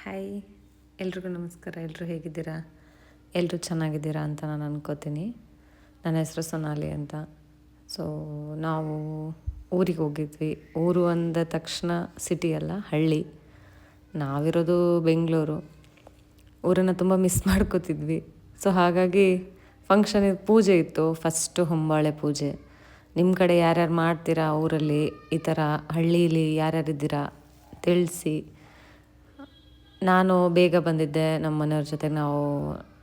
Hi, ಎಲ್ರಿಗೂ ನಮಸ್ಕಾರ. ಎಲ್ಲರೂ ಹೇಗಿದ್ದೀರಾ? ಎಲ್ಲರೂ ಚೆನ್ನಾಗಿದ್ದೀರಾ ಅಂತ ನಾನು ಅನ್ಕೋತೀನಿ. ನನ್ನ ಹೆಸರು ಸೊನಾಲಿ ಅಂತ. ಸೊ ನಾವು ಊರಿಗೆ ಹೋಗಿದ್ವಿ. ಊರು ಅಂದ ತಕ್ಷಣ ಸಿಟಿ ಅಲ್ಲ, ಹಳ್ಳಿ. ನಾವಿರೋದು ಬೆಂಗಳೂರು. ಊರನ್ನು ತುಂಬ ಮಿಸ್ ಮಾಡ್ಕೋತಿದ್ವಿ. ಸೊ ಹಾಗಾಗಿ ಫಂಕ್ಷನ್ ಪೂಜೆ ಇತ್ತು, ಫಸ್ಟು ಹೊಂಬಾಳೆ ಪೂಜೆ. ನಿಮ್ಮ ಕಡೆ ಯಾರ್ಯಾರು ಮಾಡ್ತೀರಾ ಊರಲ್ಲಿ, ಈ ಥರ ಹಳ್ಳೀಲಿ ಯಾರ್ಯಾರಿದ್ದೀರಾ ತಿಳಿಸಿ. ನಾನು ಬೇಗ ಬಂದಿದ್ದೆ, ನಮ್ಮ ಮನೆಯವ್ರ ಜೊತೆಗೆ ನಾವು,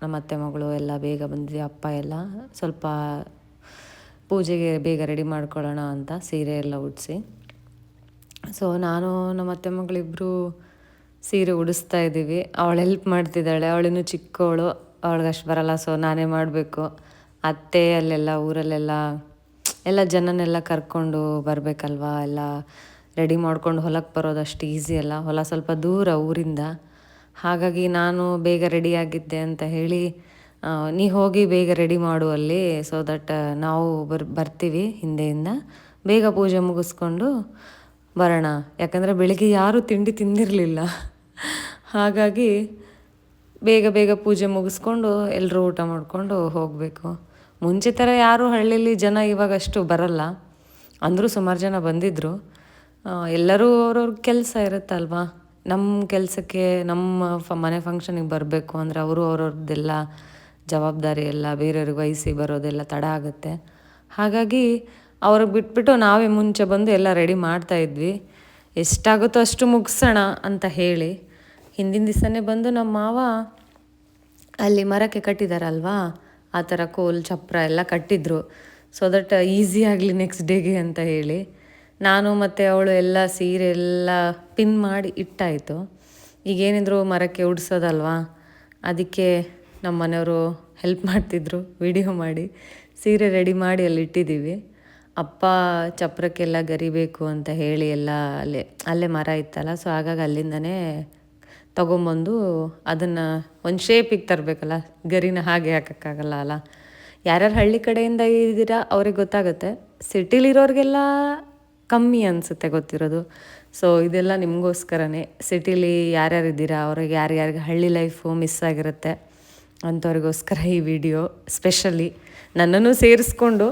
ನಮ್ಮ ಅತ್ತೆ ಮಗಳು ಎಲ್ಲ ಬೇಗ ಬಂದಿದ್ವಿ. ಅಪ್ಪ ಎಲ್ಲ ಸ್ವಲ್ಪ ಪೂಜೆಗೆ ಬೇಗ ರೆಡಿ ಮಾಡ್ಕೊಳ್ಳೋಣ ಅಂತ ಸೀರೆ ಎಲ್ಲ ಉಡಿಸಿ. ಸೊ ನಾನು ನಮ್ಮ ಅತ್ತೆ ಮಗಳಿಬ್ಬರು ಸೀರೆ ಉಡಿಸ್ತಾ ಇದ್ದೀವಿ. ಅವಳು ಹೆಲ್ಪ್ ಮಾಡ್ತಿದ್ದಾಳೆ. ಅವಳಿನ್ನೂ ಚಿಕ್ಕವಳು, ಅವಳಿಗೆ ಅಷ್ಟು ಬರಲ್ಲ. ಸೊ ನಾನೇ ಮಾಡಬೇಕು. ಅತ್ತೆ ಅಲ್ಲೆಲ್ಲ ಊರಲ್ಲೆಲ್ಲ ಎಲ್ಲ ಜನನೆಲ್ಲ ಕರ್ಕೊಂಡು ಬರಬೇಕಲ್ವ. ಎಲ್ಲ ರೆಡಿ ಮಾಡ್ಕೊಂಡು ಹೊಲಕ್ಕೆ ಬರೋದು ಅಷ್ಟು ಈಸಿ ಅಲ್ಲ. ಹೊಲ ಸ್ವಲ್ಪ ದೂರ ಊರಿಂದ. ಹಾಗಾಗಿ ನಾನು ಬೇಗ ರೆಡಿಯಾಗಿದ್ದೆ ಅಂತ ಹೇಳಿ, ನೀ ಹೋಗಿ ಬೇಗ ರೆಡಿ ಮಾಡು ಅಲ್ಲಿ, ಸೊ ದಟ್ ನಾವು ಬರ್ತೀವಿ ಹಿಂದೆಯಿಂದ, ಬೇಗ ಪೂಜೆ ಮುಗಿಸ್ಕೊಂಡು ಬರೋಣ. ಯಾಕಂದರೆ ಬೆಳಿಗ್ಗೆ ಯಾರೂ ತಿಂಡಿ ತಿಂದಿರಲಿಲ್ಲ. ಹಾಗಾಗಿ ಬೇಗ ಬೇಗ ಪೂಜೆ ಮುಗಿಸ್ಕೊಂಡು ಎಲ್ಲರೂ ಊಟ ಮಾಡಿಕೊಂಡು ಹೋಗಬೇಕು. ಮುಂಚೆ ಥರ ಯಾರೂ ಹಳ್ಳಿಲಿ ಜನ ಇವಾಗಷ್ಟು ಬರಲ್ಲ. ಅಂದರೂ ಸುಮಾರು ಜನ ಬಂದಿದ್ದರು. ಎಲ್ಲರೂ ಅವ್ರವ್ರ ಕೆಲಸ ಇರುತ್ತಲ್ವ. ನಮ್ಮ ಕೆಲಸಕ್ಕೆ, ನಮ್ಮ ಮನೆ ಫಂಕ್ಷನಿಗೆ ಬರಬೇಕು ಅಂದರೆ ಅವರು ಅವ್ರವ್ರದ್ದೆಲ್ಲ ಜವಾಬ್ದಾರಿ ಎಲ್ಲ ಬೇರೆಯವ್ರಿಗೆ ವಹಿಸಿ ಬರೋದೆಲ್ಲ ತಡ ಆಗುತ್ತೆ. ಹಾಗಾಗಿ ಅವ್ರಿಗೆ ಬಿಟ್ಬಿಟ್ಟು ನಾವೇ ಮುಂಚೆ ಬಂದು ಎಲ್ಲ ರೆಡಿ ಮಾಡ್ತಾಯಿದ್ವಿ. ಎಷ್ಟಾಗುತ್ತೋ ಅಷ್ಟು ಮುಗಿಸೋಣ ಅಂತ ಹೇಳಿ. ಹಿಂದಿನ ದಿವಸನೇ ಬಂದು ನಮ್ಮ ಮಾವ ಅಲ್ಲಿ ಮರಕ್ಕೆ ಕಟ್ಟಿದಾರಲ್ವಾ, ಆ ಥರ ಕೋಲ್ ಚಪ್ರ ಎಲ್ಲ ಕಟ್ಟಿದ್ರು. ಸೊ ದಟ್ ಈಸಿ ಆಗಲಿ ನೆಕ್ಸ್ಟ್ ಡೇಗೆ ಅಂತ ಹೇಳಿ ನಾನು ಮತ್ತು ಅವಳು ಎಲ್ಲ ಸೀರೆ ಎಲ್ಲ ಪಿನ್ ಮಾಡಿ ಇಟ್ಟಾಯಿತು. ಈಗೇನಿದ್ರು ಮರಕ್ಕೆ ಉಡ್ಸೋದಲ್ವಾ, ಅದಕ್ಕೆ ನಮ್ಮ ಮನೆಯವರು ಹೆಲ್ಪ್ ಮಾಡ್ತಿದ್ರು. ವಿಡಿಯೋ ಮಾಡಿ ಸೀರೆ ರೆಡಿ ಮಾಡಿ ಅಲ್ಲಿ ಇಟ್ಟಿದ್ದೀವಿ. ಅಪ್ಪ ಚಪ್ರಕ್ಕೆಲ್ಲ ಗರಿಬೇಕು ಅಂತ ಹೇಳಿ ಎಲ್ಲ ಅಲ್ಲೇ ಮರ ಇತ್ತಲ್ಲ, ಸೊ ಹಾಗಾಗಿ ಅಲ್ಲಿಂದನೇ ತೊಗೊಂಬಂದು ಅದನ್ನು ಒಂದು ಶೇಪಿಗೆ ತರಬೇಕಲ್ಲ, ಗರಿನ ಹಾಗೆ ಹಾಕೋಕ್ಕಾಗಲ್ಲ ಅಲ್ಲ. ಯಾರ್ಯಾರು ಹಳ್ಳಿ ಕಡೆಯಿಂದ ಇದ್ದೀರಾ ಅವ್ರಿಗೆ ಗೊತ್ತಾಗುತ್ತೆ. ಸಿಟಿಲಿರೋರಿಗೆಲ್ಲ ಕಮ್ಮಿ ಅನಿಸುತ್ತೆ ಗೊತ್ತಿರೋದು. ಸೊ ಇದೆಲ್ಲ ನಿಮಗೋಸ್ಕರನೇ. ಸಿಟಿಲಿ ಯಾರ್ಯಾರು ಇದ್ದೀರಾ ಅವ್ರಿಗೆ, ಯಾರ್ಯಾರಿಗೆ ಹಳ್ಳಿ ಲೈಫು ಮಿಸ್ ಆಗಿರುತ್ತೆ ಅಂಥವ್ರಿಗೋಸ್ಕರ ಈ ವಿಡಿಯೋ ಸ್ಪೆಷಲಿ. ನನ್ನನ್ನು ಸೇರಿಸ್ಕೊಂಡು,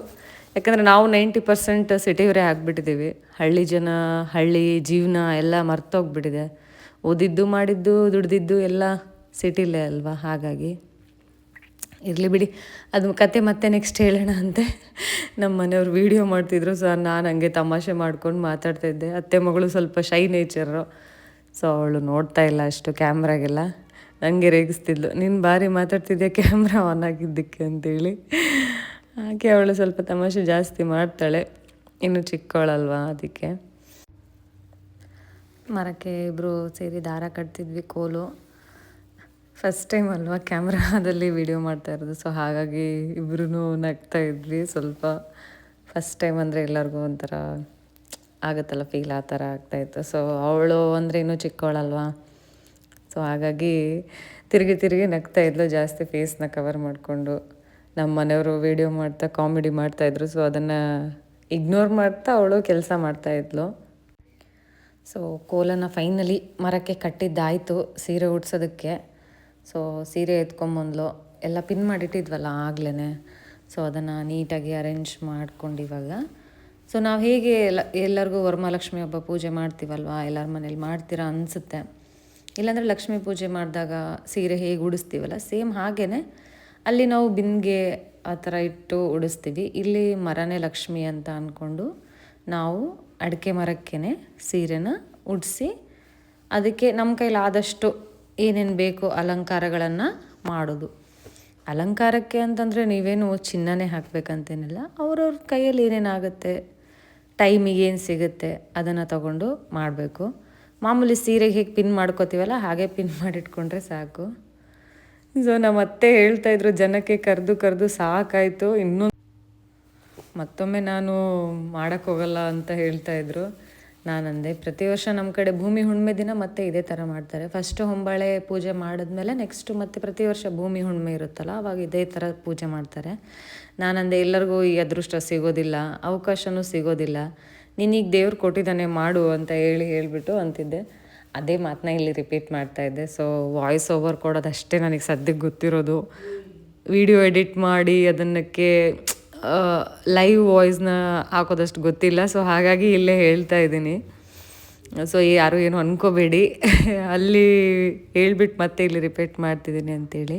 ಯಾಕಂದರೆ ನಾವು 90% ಸಿಟಿಯವರೇ ಆಗಿಬಿಟ್ಟಿದ್ದೀವಿ. ಹಳ್ಳಿ ಜನ, ಹಳ್ಳಿ ಜೀವನ ಎಲ್ಲ ಮರ್ತೋಗ್ಬಿಟ್ಟಿದೆ. ಓದಿದ್ದು ಮಾಡಿದ್ದು ದುಡ್ದಿದ್ದು ಎಲ್ಲ ಸಿಟಿಲೇ ಅಲ್ವಾ. ಹಾಗಾಗಿ ಇರಲಿ ಬಿಡಿ, ಅದು ಕತೆ ಮತ್ತೆ ನೆಕ್ಸ್ಟ್ ಹೇಳೋಣ ಅಂತೆ. ನಮ್ಮ ಮನೆಯವ್ರು ವೀಡಿಯೋ ಮಾಡ್ತಿದ್ರು. ಸೊ ನಾನು ಹಂಗೆ ತಮಾಷೆ ಮಾಡ್ಕೊಂಡು ಮಾತಾಡ್ತಾಯಿದ್ದೆ. ಅತ್ತೆ ಮಗಳು ಸ್ವಲ್ಪ ಶೈ ನೇಚರು. ಸೊ ಅವಳು ನೋಡ್ತಾ ಇಲ್ಲ ಅಷ್ಟು ಕ್ಯಾಮ್ರಾಗೆಲ್ಲ. ನನಗೆ ರೇಗಿಸ್ತಿದ್ಲು, ನೀನು ಭಾರಿ ಮಾತಾಡ್ತಿದ್ದೆ ಕ್ಯಾಮ್ರಾ ಆನ್ ಆಗಿದ್ದಕ್ಕೆ ಅಂತೇಳಿ. ಹಾಗೆ ಅವಳು ಸ್ವಲ್ಪ ತಮಾಷೆ ಜಾಸ್ತಿ ಮಾಡ್ತಾಳೆ, ಇನ್ನು ಚಿಕ್ಕವಳಲ್ವಾ ಅದಕ್ಕೆ. ಮರಕ್ಕೆ ಇಬ್ಬರು ಸೇರಿ ದಾರ ಕಟ್ತಿದ್ವಿ, ಕೋಲು. ಫಸ್ಟ್ ಟೈಮ್ ಅಲ್ವಾ ಕ್ಯಾಮ್ರಾದಲ್ಲಿ ವಿಡಿಯೋ ಮಾಡ್ತಾ ಇರೋದು. ಸೊ ಹಾಗಾಗಿ ಇಬ್ಬರೂ ನಗ್ತಾ ಇದ್ವಿ ಸ್ವಲ್ಪ. ಫಸ್ಟ್ ಟೈಮ್ ಅಂದರೆ ಎಲ್ಲರಿಗೂ ಒಂಥರ ಆಗುತ್ತಲ್ಲ ಫೀಲ್, ಆ ಥರ ಆಗ್ತಾಯಿತ್ತು. ಸೊ ಅವಳು ಅಂದರೆ ಇನ್ನೂ ಚಿಕ್ಕವಳಲ್ವಾ, ಸೊ ಹಾಗಾಗಿ ತಿರುಗಿ ನಗ್ತಾ ಇದ್ಲು ಜಾಸ್ತಿ, ಫೇಸ್ನ ಕವರ್ ಮಾಡಿಕೊಂಡು. ನಮ್ಮ ಮನೆಯವರು ವೀಡಿಯೋ ಮಾಡ್ತಾ ಕಾಮಿಡಿ ಮಾಡ್ತಾಯಿದ್ರು. ಸೊ ಅದನ್ನು ಇಗ್ನೋರ್ ಮಾಡ್ತಾ ಅವಳು ಕೆಲಸ ಮಾಡ್ತಾಯಿದ್ಲು. ಸೊ ಕೋಲನ್ನು ಫೈನಲಿ ಮರಕ್ಕೆ ಕಟ್ಟಿದ್ದಾಯಿತು ಸೀರೆ ಉಡ್ಸೋದಕ್ಕೆ. ಸೊ ಸೀರೆ ಎತ್ಕೊಂಬಂದ್ಲು, ಎಲ್ಲ ಪಿನ್ ಮಾಡಿಟ್ಟಿದ್ವಲ್ಲ ಆಗಲೇ. ಸೊ ಅದನ್ನು ನೀಟಾಗಿ ಅರೇಂಜ್ ಮಾಡ್ಕೊಂಡು ಇವಾಗ. ಸೊ ನಾವು ಹೇಗೆ ಎಲ್ಲರಿಗೂ ವರಮಹಾಲಕ್ಷ್ಮಿ ಹಬ್ಬ ಪೂಜೆ ಮಾಡ್ತೀವಲ್ವ, ಎಲ್ಲರ ಮನೇಲಿ ಮಾಡ್ತೀರಾ ಅನಿಸುತ್ತೆ. ಇಲ್ಲಾಂದರೆ ಲಕ್ಷ್ಮೀ ಪೂಜೆ ಮಾಡಿದಾಗ ಸೀರೆ ಹೇಗೆ ಉಡಿಸ್ತೀವಲ್ಲ, ಸೇಮ್ ಹಾಗೇ ಅಲ್ಲಿ ನಾವು ಬಿಂದಿಗೆ ಆ ಥರ ಇಟ್ಟು ಉಡಿಸ್ತೀವಿ. ಇಲ್ಲಿ ಮರನೇ ಲಕ್ಷ್ಮಿ ಅಂತ ಅಂದ್ಕೊಂಡು ನಾವು ಅಡಿಕೆ ಮರಕ್ಕೇ ಸೀರೆನ ಉಡಿಸಿ, ಅದಕ್ಕೆ ನಮ್ಮ ಕೈಲಾದಷ್ಟು ಏನೇನು ಬೇಕು ಅಲಂಕಾರಗಳನ್ನು ಮಾಡೋದು. ಅಲಂಕಾರಕ್ಕೆ ಅಂತಂದರೆ ನೀವೇನು ಚಿನ್ನನೇ ಹಾಕಬೇಕಂತೇನಿಲ್ಲ. ಅವ್ರವ್ರ ಕೈಯಲ್ಲಿ ಏನೇನಾಗುತ್ತೆ, ಟೈಮಿಗೆ ಏನು ಸಿಗುತ್ತೆ ಅದನ್ನು ತಗೊಂಡು ಮಾಡಬೇಕು. ಮಾಮೂಲಿ ಸೀರೆಗೆ ಹೇಗೆ ಪಿನ್ ಮಾಡ್ಕೋತೀವಲ್ಲ ಹಾಗೆ ಪಿನ್ ಮಾಡಿಟ್ಕೊಂಡ್ರೆ ಸಾಕು. ಸೊ ನಮ್ಮ ಅತ್ತೆ ಹೇಳ್ತಾಯಿದ್ರು, ಜನಕ್ಕೆ ಕರೆದು ಸಾಕಾಯಿತು, ಇನ್ನೂ ಮತ್ತೊಮ್ಮೆ ನಾನು ಮಾಡೋಕ್ಕೋಗಲ್ಲ ಅಂತ ಹೇಳ್ತಾಯಿದ್ರು. ನಾನಂದೆ, ಪ್ರತಿ ವರ್ಷ ನಮ್ಮ ಕಡೆ ಭೂಮಿ ಹುಣ್ಣಿಮೆ ದಿನ ಮತ್ತೆ ಇದೇ ಥರ ಮಾಡ್ತಾರೆ. ಫಸ್ಟು ಹೊಂಬಾಳೆ ಪೂಜೆ ಮಾಡಿದ್ಮೇಲೆ ನೆಕ್ಸ್ಟು ಮತ್ತೆ ಪ್ರತಿ ವರ್ಷ ಭೂಮಿ ಹುಣ್ಣಿಮೆ ಇರುತ್ತಲ್ಲ, ಆವಾಗ ಇದೇ ಥರ ಪೂಜೆ ಮಾಡ್ತಾರೆ. ನಾನಂದೆ, ಎಲ್ಲರಿಗೂ ಈ ಅದೃಷ್ಟ ಸಿಗೋದಿಲ್ಲ, ಅವಕಾಶವೂ ಸಿಗೋದಿಲ್ಲ, ನಿನಗೆ ದೇವ್ರು ಕೊಟ್ಟಿದ್ದಾನೆ ಮಾಡು ಅಂತ ಹೇಳಿಬಿಟ್ಟು ಅಂತಿದ್ದೆ. ಅದೇ ಮಾತನ್ನ ಇಲ್ಲಿ ರಿಪೀಟ್ ಮಾಡ್ತಾ ಇದ್ದೆ. ಸೊ ವಾಯ್ಸ್ ಓವರ್ ಕೊಡೋದಷ್ಟೇ ನನಗೆ ಸದ್ಯಕ್ಕೆ ಗೊತ್ತಿರೋದು. ವಿಡಿಯೋ ಎಡಿಟ್ ಮಾಡಿ ಅದನ್ನಕ್ಕೆ ಲೈವ್ ವಾಯ್ಸ್ನ ಹಾಕೋದಷ್ಟು ಗೊತ್ತಿಲ್ಲ. ಸೊ ಹಾಗಾಗಿ ಇಲ್ಲೇ ಹೇಳ್ತಾ ಇದ್ದೀನಿ. ಸೊ ಯಾರು ಏನು ಅಂದ್ಕೋಬೇಡಿ. ಅಲ್ಲಿ ಹೇಳ್ಬಿಟ್ಟು ಮತ್ತೆ ಇಲ್ಲಿ ರಿಪೀಟ್ ಮಾಡ್ತಿದ್ದೀನಿ ಅಂತೇಳಿ.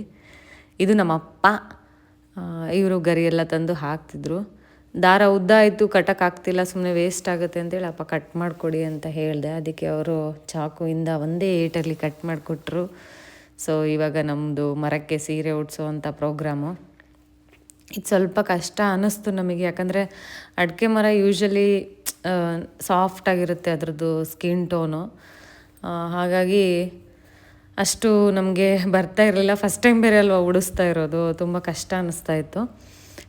ಇದು ನಮ್ಮಪ್ಪ. ಇವರು ಗರಿ ಎಲ್ಲ ತಂದು ಹಾಕ್ತಿದ್ರು. ದಾರ ಉದ್ದ ಆಯಿತು, ಕಟ್ಟೋಕ್ಕಾಗ್ತಿಲ್ಲ, ಸುಮ್ಮನೆ ವೇಸ್ಟ್ ಆಗುತ್ತೆ ಅಂತೇಳಿ ಅಪ್ಪ ಕಟ್ ಮಾಡಿಕೊಡಿ ಅಂತ ಹೇಳಿದೆ. ಅದಕ್ಕೆ ಅವರು ಚಾಕುವಿಂದ ಒಂದೇ ಏಟಲ್ಲಿ ಕಟ್ ಮಾಡಿಕೊಟ್ರು. ಸೊ ಇವಾಗ ನಮ್ಮದು ಮರಕ್ಕೆ ಸೀರೆ ಉಡ್ಸೋವಂಥ ಪ್ರೋಗ್ರಾಮು. ಇದು ಸ್ವಲ್ಪ ಕಷ್ಟ ಅನ್ನಿಸ್ತು ನಮಗೆ, ಯಾಕಂದರೆ ಅಡಿಕೆ ಮರ ಯೂಶ್ವಲಿ ಸಾಫ್ಟಾಗಿರುತ್ತೆ ಅದರದ್ದು ಸ್ಕಿನ್ ಟೋನು. ಹಾಗಾಗಿ ಅಷ್ಟು ನಮಗೆ ಬರ್ತಾ ಇರಲಿಲ್ಲ. ಫಸ್ಟ್ ಟೈಮ್ ಬೇರೆ ಅಲ್ವಾ ಉಡಿಸ್ತಾ ಇರೋದು, ತುಂಬ ಕಷ್ಟ ಅನ್ನಿಸ್ತಾ ಇತ್ತು.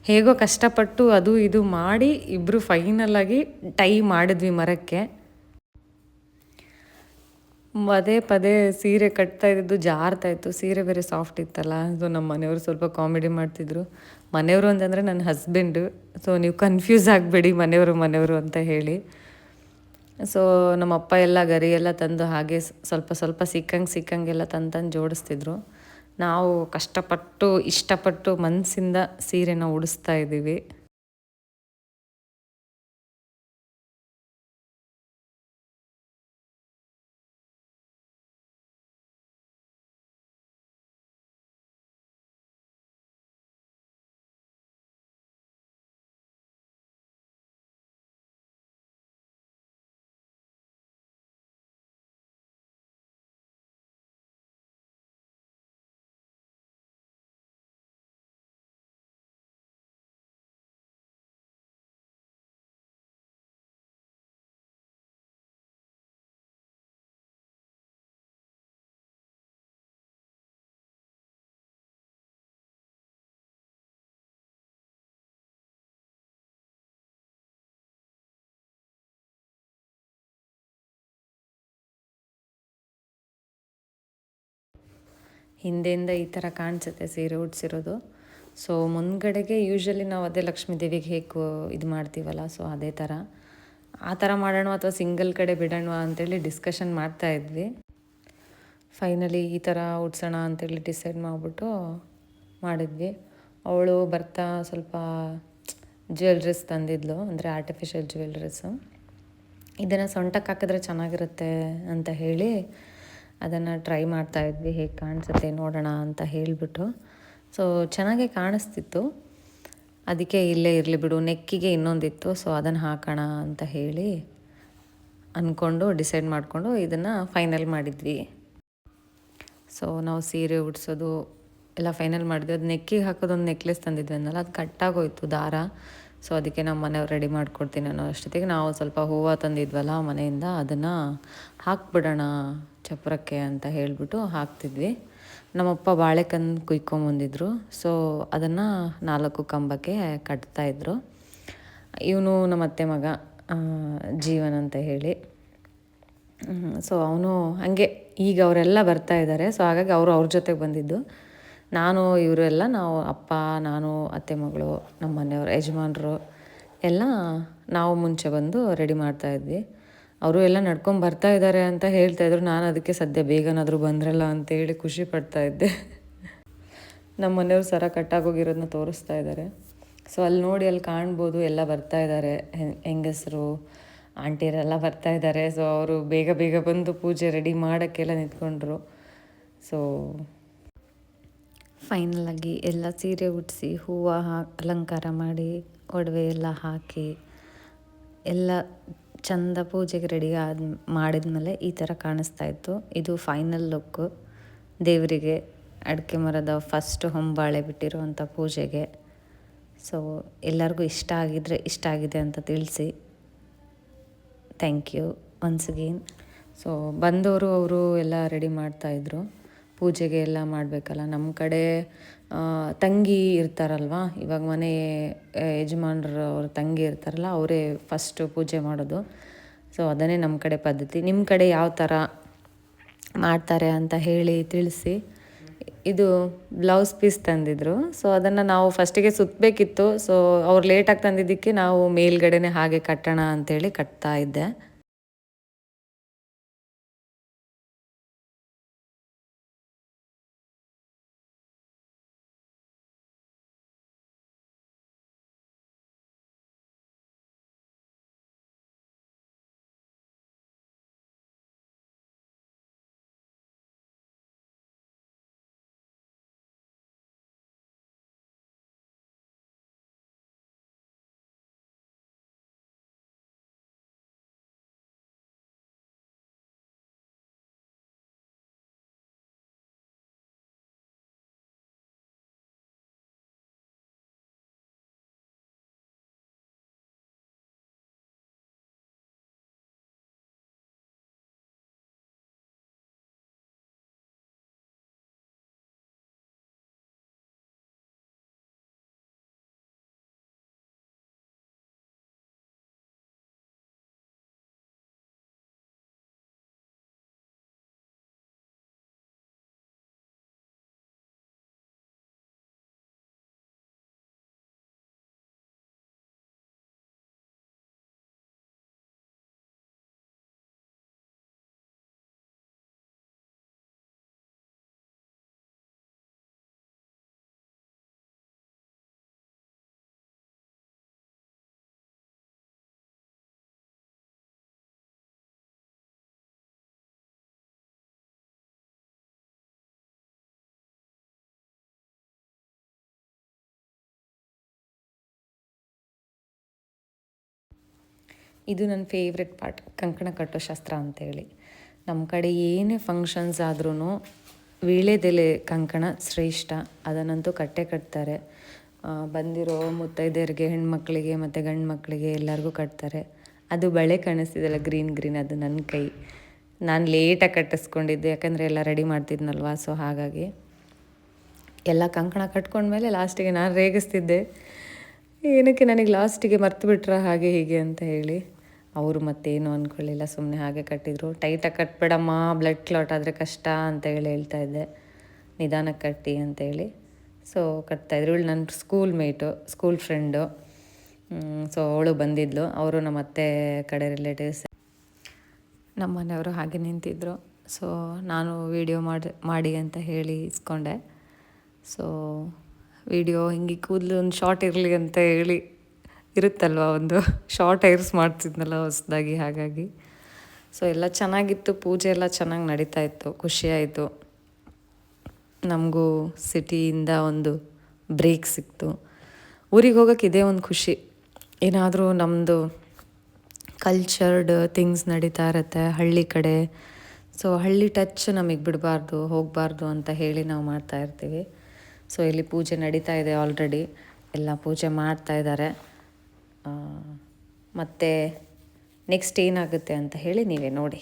ಹೇಗೋ ಕಷ್ಟಪಟ್ಟು ಅದು ಇದು ಮಾಡಿ ಇಬ್ಬರು ಫೈನಲಾಗಿ ಟೈ ಮಾಡಿದ್ವಿ ಮರಕ್ಕೆ. ಪದೇ ಪದೇ ಸೀರೆ ಕಟ್ತಾ ಇದ್ದಿದ್ದು ಜಾರ್ತಾಯಿತ್ತು. ಸೀರೆ ಬೇರೆ ಸಾಫ್ಟ್ ಇತ್ತಲ್ಲ. ಸೊ ನಮ್ಮ ಮನೆಯವರು ಸ್ವಲ್ಪ ಕಾಮಿಡಿ ಮಾಡ್ತಿದ್ರು. ಮನೆಯವರು ಅಂತಂದರೆ ನನ್ನ ಹಸ್ಬೆಂಡು. ಸೊ ನೀವು ಕನ್ಫ್ಯೂಸ್ ಆಗಬೇಡಿ ಮನೆಯವರು ಅಂತ ಹೇಳಿ. ಸೊ ನಮ್ಮಪ್ಪ ಎಲ್ಲ ಗರಿ ಎಲ್ಲ ತಂದು ಹಾಗೆ ಸ್ವಲ್ಪ ಸ್ವಲ್ಪ ಸಿಕ್ಕಂಗೆಲ್ಲ ತಂದು ಜೋಡಿಸ್ತಿದ್ರು. ನಾವು ಕಷ್ಟಪಟ್ಟು ಇಷ್ಟಪಟ್ಟು ಮನಸ್ಸಿಂದ ಸೀರೆನ ಉಡಿಸ್ತಾ ಇದ್ದೀವಿ. ಹಿಂದೆಯಿಂದ ಈ ಥರ ಕಾಣಿಸುತ್ತೆ ಸೀರೆ ಉಡ್ಸಿರೋದು. ಸೊ ಮುಂದ್ಗಡೆಗೆ ಯೂಶ್ವಲಿ ನಾವು ಅದೇ ಲಕ್ಷ್ಮೀ ದೇವಿಗೆ ಹೇಗೆ ಇದು ಮಾಡ್ತೀವಲ್ಲ, ಸೊ ಅದೇ ಥರ ಆ ಥರ ಮಾಡೋಣ ಅಥವಾ ಸಿಂಗಲ್ ಕಡೆ ಬಿಡೋಣ ಅಂತೇಳಿ ಡಿಸ್ಕಷನ್ ಮಾಡ್ತಾ ಇದ್ವಿ. ಫೈನಲಿ ಈ ಥರ ಉಡ್ಸೋಣ ಅಂತೇಳಿ ಡಿಸೈಡ್ ಮಾಡಿಬಿಟ್ಟು ಮಾಡಿದ್ವಿ. ಅವಳು ಬರ್ತಾ ಸ್ವಲ್ಪ ಜ್ಯುವೆಲ್ರೀಸ್ ತಂದಿದ್ಲು, ಅಂದರೆ ಆರ್ಟಿಫಿಷಿಯಲ್ ಜ್ಯುವೆಲ್ರೀಸು. ಇದನ್ನು ಸೊಂಟಕ್ಕೆ ಹಾಕಿದ್ರೆ ಚೆನ್ನಾಗಿರುತ್ತೆ ಅಂತ ಹೇಳಿ ಅದನ್ನು ಟ್ರೈ ಮಾಡ್ತಾಯಿದ್ವಿ, ಹೇಗೆ ಕಾಣಿಸುತ್ತೆ ನೋಡೋಣ ಅಂತ ಹೇಳಿಬಿಟ್ಟು. ಸೊ ಚೆನ್ನಾಗೇ ಕಾಣಿಸ್ತಿತ್ತು. ಅದಕ್ಕೆ ಇಲ್ಲೇ ಇರಲಿ ಬಿಡು, ನೆಕ್ಕಿಗೆ ಇನ್ನೊಂದಿತ್ತು, ಸೊ ಅದನ್ನು ಹಾಕೋಣ ಅಂತ ಹೇಳಿ ಅಂದ್ಕೊಂಡು ಡಿಸೈಡ್ ಮಾಡಿಕೊಂಡು ಇದನ್ನು ಫೈನಲ್ ಮಾಡಿದ್ವಿ. ಸೊ ನಾವು ಸೀರೆ ಉಡ್ಸೋದು ಎಲ್ಲ ಫೈನಲ್ ಮಾಡಿದ್ವಿ. ಅದು ನೆಕ್ಕಿಗೆ ಹಾಕೋದೊಂದು ನೆಕ್ಲೆಸ್ ತಂದಿದ್ವಿ ಅನ್ನಲ್ಲ, ಅದು ಕಟ್ಟಾಗೋಯ್ತು ದಾರ. ಸೊ ಅದಕ್ಕೆ ನಮ್ಮ ಮನೆಯವ್ರು ರೆಡಿ ಮಾಡಿಕೊಡ್ತೀನಿ ಅನ್ನೋ ಅಷ್ಟೊತ್ತಿಗೆ ನಾವು ಸ್ವಲ್ಪ ಹೂವು ತಂದಿದ್ವಲ್ಲ ಮನೆಯಿಂದ, ಅದನ್ನು ಹಾಕ್ಬಿಡೋಣ ಚಪ್ಪರಕ್ಕೆ ಅಂತ ಹೇಳಿಬಿಟ್ಟು ಹಾಕ್ತಿದ್ವಿ. ನಮ್ಮಪ್ಪ ಬಾಳೆಕಂದು ಕುಯ್ಕೊಂಬಂದಿದ್ರು. ಸೊ ಅದನ್ನು 4 ಕಂಬಕ್ಕೆ ಕಟ್ತಾಯಿದ್ರು. ಇವನು ನಮ್ಮ ಅತ್ತೆ ಮಗ ಜೀವನ್ ಅಂತ ಹೇಳಿ. ಸೊ ಅವನು ಹಾಗೆ ಈಗ ಅವರೆಲ್ಲ ಬರ್ತಾ ಇದ್ದಾರೆ. ಸೊ ಹಾಗಾಗಿ ಅವ್ರ ಜೊತೆಗೆ ಬಂದಿದ್ದು. ನಾನು ಇವರೆಲ್ಲ ನಾವು ಅಪ್ಪ, ನಾನು, ಅತ್ತೆ ಮಗಳು, ನಮ್ಮ ಮನೆಯವರು, ಯಜಮಾನ್ರು ಎಲ್ಲ ನಾವು ಮುಂಚೆ ಬಂದು ರೆಡಿ ಮಾಡ್ತಾಯಿದ್ವಿ. ಅವರು ಎಲ್ಲ ನಡ್ಕೊಂಡು ಬರ್ತಾ ಇದ್ದಾರೆ ಅಂತ ಹೇಳ್ತಾಯಿದ್ರು. ನಾನು ಅದಕ್ಕೆ ಸದ್ಯ ಬೇಗನಾದರೂ ಬಂದ್ರಲ್ಲ ಅಂತೇಳಿ ಖುಷಿ ಪಡ್ತಾಯಿದ್ದೆ. ನಮ್ಮ ಮನೆಯವ್ರು ಸರ ಕಟ್ಟಾಗೋಗಿರೋದನ್ನ ತೋರಿಸ್ತಾ ಇದ್ದಾರೆ. ಸೊ ಅಲ್ಲಿ ನೋಡಿ ಅಲ್ಲಿ ಕಾಣ್ಬೋದು ಎಲ್ಲ ಬರ್ತಾ ಇದ್ದಾರೆ, ಹೆಂಗಸರು ಆಂಟಿಯರೆಲ್ಲ ಬರ್ತಾ ಇದ್ದಾರೆ. ಸೊ ಅವರು ಬೇಗ ಬೇಗ ಬಂದು ಪೂಜೆ ರೆಡಿ ಮಾಡೋಕ್ಕೆಲ್ಲ ನಿಂತ್ಕೊಂಡ್ರು. ಸೊ ಫೈನಲಾಗಿ ಎಲ್ಲ ಸೀರೆ ಉಡಿಸಿ ಹೂವು ಅಲಂಕಾರ ಮಾಡಿ ಒಡವೆ ಎಲ್ಲ ಹಾಕಿ ಎಲ್ಲ ಚಂದ ಪೂಜೆಗೆ ರೆಡಿ ಮಾಡಿದ್ಮೇಲೆ ಈ ಥರ ಕಾಣಿಸ್ತಾ ಇತ್ತು. ಇದು ಫೈನಲ್ ಲುಕ್ಕು ದೇವರಿಗೆ ಅಡಿಕೆ ಮರದ ಫಸ್ಟ್ ಹೊಂಬಾಳೆ ಬಿಟ್ಟಿರುವಂಥ ಪೂಜೆಗೆ. ಸೊ ಎಲ್ಲರಿಗೂ ಇಷ್ಟ ಆಗಿದೆ ಅಂತ ತಿಳಿಸಿ. Thank you once again. So ಬಂದವರು ಅವರು ಎಲ್ಲ ರೆಡಿ ಮಾಡ್ತಾಯಿದ್ರು. ಪೂಜೆಗೆ ಎಲ್ಲ ಮಾಡಬೇಕಲ್ಲ. ನಮ್ಮ ಕಡೆ ತಂಗಿ ಇರ್ತಾರಲ್ವ, ಇವಾಗ ಮನೆ ಯಜಮಾನ್ರು ಅವ್ರ ತಂಗಿ ಇರ್ತಾರಲ್ಲ, ಅವರೇ ಫಸ್ಟು ಪೂಜೆ ಮಾಡೋದು. ಸೊ ಅದನ್ನೇ ನಮ್ಮ ಕಡೆ ಪದ್ಧತಿ. ನಿಮ್ಮ ಕಡೆ ಯಾವ ಥರ ಮಾಡ್ತಾರೆ ಅಂತ ಹೇಳಿ ತಿಳಿಸಿ. ಇದು ಬ್ಲೌಸ್ ಪೀಸ್ ತಂದಿದ್ರು. ಸೊ ಅದನ್ನು ನಾವು ಫಸ್ಟಿಗೆ ಸುತ್ತಬೇಕಿತ್ತು. ಸೊ ಅವ್ರು ಲೇಟಾಗಿ ತಂದಿದ್ದಕ್ಕೆ ನಾವು ಮೇಲ್ಗಡೆನೇ ಹಾಗೆ ಕಟ್ಟೋಣ ಅಂಥೇಳಿ ಕಟ್ತಾ ಇದ್ದೆ. ಇದು ನನ್ನ ಫೇವ್ರೆಟ್ ಪಾರ್ಟ್, ಕಂಕಣ ಕಟ್ಟೋ ಶಾಸ್ತ್ರ ಅಂತೇಳಿ. ನಮ್ಮ ಕಡೆ ಏನೇ ಫಂಕ್ಷನ್ಸ್ ಆದ್ರೂ ವೀಳ್ಯದೆಲೆ ಕಂಕಣ ಶ್ರೇಷ್ಠ, ಅದನ್ನಂತೂ ಕಟ್ಟೇ ಕಟ್ತಾರೆ. ಬಂದಿರೋ ಮುತ್ತೈದೆಯರಿಗೆ, ಹೆಣ್ಮಕ್ಳಿಗೆ ಮತ್ತು ಗಂಡು ಮಕ್ಕಳಿಗೆ ಎಲ್ಲರಿಗೂ ಕಟ್ತಾರೆ. ಅದು ಬಳೆ ಕಾಣಿಸ್ತಿದ್ದಲ್ಲ ಗ್ರೀನ್ ಅದು ನನ್ನ ಕೈ. ನಾನು ಲೇಟಾಗಿ ಕಟ್ಟಿಸ್ಕೊಂಡಿದ್ದೆ, ಯಾಕಂದರೆ ಎಲ್ಲ ರೆಡಿ ಮಾಡ್ತಿದ್ನಲ್ವ, ಸೊ ಹಾಗಾಗಿ ಎಲ್ಲ ಕಂಕಣ ಕಟ್ಕೊಂಡ್ಮೇಲೆ ಲಾಸ್ಟಿಗೆ ನಾನು ರೇಗಿಸ್ತಿದ್ದೆ, ಏನಕ್ಕೆ ನನಗೆ ಲಾಸ್ಟಿಗೆ ಮರ್ತು ಬಿಟ್ರ ಹಾಗೆ ಹೀಗೆ ಅಂತ ಹೇಳಿ. ಅವರು ಮತ್ತೇನು ಅಂದ್ಕೊಳ್ಳಿಲ್ಲ, ಸುಮ್ಮನೆ ಹಾಗೆ ಕಟ್ಟಿದರು. ಟೈಟಾಗಿ ಕಟ್ಬೇಡಮ್ಮ, ಬ್ಲಡ್ ಕ್ಲಾಟ್ ಆದರೆ ಕಷ್ಟ ಅಂತ ಹೇಳಿ ಹೇಳ್ತಾಯಿದ್ದೆ, ನಿಧಾನಕ್ಕೆ ಕಟ್ಟಿ ಅಂತೇಳಿ. ಸೊ ಕಟ್ತಾಯಿದ್ರು. ಇವಳು ನನ್ನ ಸ್ಕೂಲ್ ಫ್ರೆಂಡು. ಸೊ ಅವಳು ಬಂದಿದ್ಲು. ಅವರು ನಮ್ಮ ಅತ್ತೆ ಕಡೆ ರಿಲೇಟಿವ್ಸ್, ನಮ್ಮ ಮನೆಯವರು ಹಾಗೆ ನಿಂತಿದ್ದರು. ಸೊ ನಾನು ವೀಡಿಯೋ ಮಾಡಿ ಅಂತ ಹೇಳಿ ಇಸ್ಕೊಂಡೆ. ಸೊ ವೀಡಿಯೋ ಹಿಂಗೆ ಕೂದಲು ಒಂದು ಶಾರ್ಟ್ ಇರಲಿ ಅಂತ ಹೇಳಿ ಇರುತ್ತಲ್ವ, ಒಂದು ಶಾರ್ಟ್ ಹೇರ್ಸ್ ಮಾಡ್ತಿದ್ನಲ್ಲ ಹೊಸದಾಗಿ, ಹಾಗಾಗಿ. ಸೊ ಎಲ್ಲ ಚೆನ್ನಾಗಿತ್ತು, ಪೂಜೆ ಎಲ್ಲ ಚೆನ್ನಾಗಿ ನಡೀತಾ ಇತ್ತು, ಖುಷಿಯಾಯಿತು. ನಮಗೂ ಸಿಟಿಯಿಂದ ಒಂದು ಬ್ರೇಕ್ ಸಿಕ್ತು. ಊರಿಗೆ ಹೋಗೋಕ್ಕೆ ಇದೇ ಒಂದು ಖುಷಿ, ಏನಾದರೂ ನಮ್ಮದು ಕಲ್ಚರ್ಡ್ ಥಿಂಗ್ಸ್ ನಡೀತಾ ಇರುತ್ತೆ ಹಳ್ಳಿ ಕಡೆ. ಸೊ ಹಳ್ಳಿ ಟಚ್ ನಮಗೆ ಬಿಡಬಾರ್ದು, ಹೋಗಬಾರ್ದು ಅಂತ ಹೇಳಿ ನಾವು ಮಾಡ್ತಾಯಿರ್ತೀವಿ. ಸೊ ಇಲ್ಲಿ ಪೂಜೆ ನಡೀತಾ ಇದೆ ಆಲ್ರೆಡಿ, ಎಲ್ಲ ಪೂಜೆ ಮಾಡ್ತಾಯಿದ್ದಾರೆ. ಮತ್ತು ನೆಕ್ಸ್ಟ್ ಏನಾಗುತ್ತೆ ಅಂತ ಹೇಳಿ ನೀವೇ ನೋಡಿ.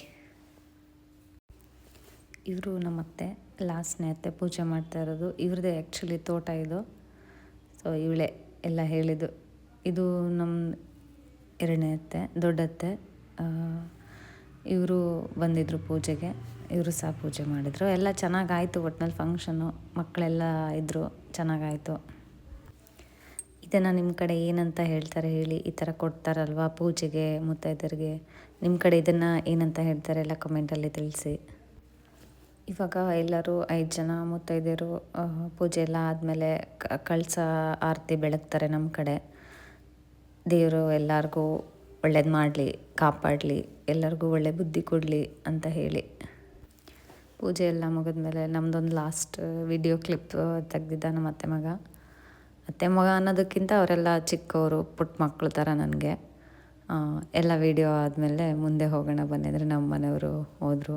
ಇವರು ನಮ್ಮತ್ತೆ, ಲಾಸ್ಟ್ನೇ ಅತ್ತೆ ಪೂಜೆ ಮಾಡ್ತಾ ಇರೋದು. ಇವ್ರದ್ದೇ ಆ್ಯಕ್ಚುಲಿ ತೋಟ ಇದು. ಸೊ ಇವಳೇ ಎಲ್ಲ ಹೇಳಿದ್ದು. ಇದು ನಮ್ಮ ಎರಡನೇ ಅತ್ತೆ, ದೊಡ್ಡತ್ತೆ. ಇವರು ಬಂದಿದ್ದರು ಪೂಜೆಗೆ, ಇವರು ಸಹ ಪೂಜೆ ಮಾಡಿದರು. ಎಲ್ಲ ಚೆನ್ನಾಗಾಯಿತು, ಒಟ್ನಲ್ಲಿ ಫಂಕ್ಷನ್ನು, ಮಕ್ಕಳೆಲ್ಲ ಇದ್ದರು, ಚೆನ್ನಾಗಾಯಿತು. ಇದನ್ನು ನಿಮ್ಮ ಕಡೆ ಏನಂತ ಹೇಳ್ತಾರೆ ಹೇಳಿ, ಈ ಥರ ಕೊಡ್ತಾರಲ್ವ ಪೂಜೆಗೆ ಮುತ್ತೈದರಿಗೆ, ನಿಮ್ಮ ಕಡೆ ಇದನ್ನು ಏನಂತ ಹೇಳ್ತಾರೆ ಎಲ್ಲ ಕಮೆಂಟಲ್ಲಿ ತಿಳಿಸಿ. ಇವಾಗ ಎಲ್ಲರೂ 5 ಜನ ಮುತ್ತೈದೆಯರು ಪೂಜೆ ಎಲ್ಲ ಆದಮೇಲೆ ಕಳಸ ಆರತಿ ಬೆಳಗ್ತಾರೆ ನಮ್ಮ ಕಡೆ. ದೇವರು ಎಲ್ಲರಿಗೂ ಒಳ್ಳೇದು ಮಾಡಲಿ, ಕಾಪಾಡಲಿ, ಎಲ್ಲರಿಗೂ ಒಳ್ಳೆ ಬುದ್ಧಿ ಕೊಡಲಿ ಅಂತ ಹೇಳಿ. ಪೂಜೆ ಎಲ್ಲ ಮುಗಿದ್ಮೇಲೆ ನಮ್ಮದೊಂದು ಲಾಸ್ಟ್ ವಿಡಿಯೋ ಕ್ಲಿಪ್ ತೆಗ್ದಿದ್ದ ನಮ್ಮ ಅತ್ತೆ ಮಗ ಅನ್ನೋದಕ್ಕಿಂತ ಅವರೆಲ್ಲ ಚಿಕ್ಕವರು, ಪುಟ್ಟ ಮಕ್ಕಳು ಥರ ನನಗೆ. ಎಲ್ಲ ವಿಡಿಯೋ ಆದಮೇಲೆ ಮುಂದೆ ಹೋಗೋಣ ಬನ್ನಿದ್ರೆ ನಮ್ಮ ಮನೆಯವರು ಹೋದರು.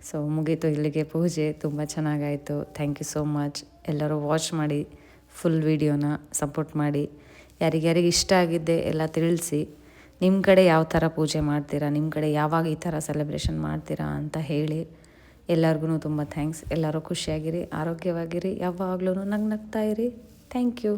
ಸೊ ಮುಗೀತು ಇಲ್ಲಿಗೆ ಪೂಜೆ, ತುಂಬ ಚೆನ್ನಾಗಾಯಿತು. Thank you so much. ಎಲ್ಲರೂ ವಾಚ್ ಮಾಡಿ ಫುಲ್ ವಿಡಿಯೋನ, ಸಪೋರ್ಟ್ ಮಾಡಿ. ಯಾರಿಗ್ಯಾರಿಗೆ ಇಷ್ಟ ಆಗಿದ್ದೆ ಎಲ್ಲ ತಿಳಿಸಿ. ನಿಮ್ಮ ಕಡೆ ಯಾವ ಥರ ಪೂಜೆ ಮಾಡ್ತೀರಾ, ನಿಮ್ಮ ಕಡೆ ಯಾವಾಗ ಈ ಥರ ಸೆಲೆಬ್ರೇಷನ್ ಮಾಡ್ತೀರಾ ಅಂತ ಹೇಳಿ. ಎಲ್ಲರಿಗೂ ತುಂಬ ಥ್ಯಾಂಕ್ಸ್. ಎಲ್ಲರೂ ಖುಷಿಯಾಗಿರಿ, ಆರೋಗ್ಯವಾಗಿರಿ, ಯಾವಾಗಲೂ ನಗ್ನಗ್ತಾ ಇರಿ. Thank you.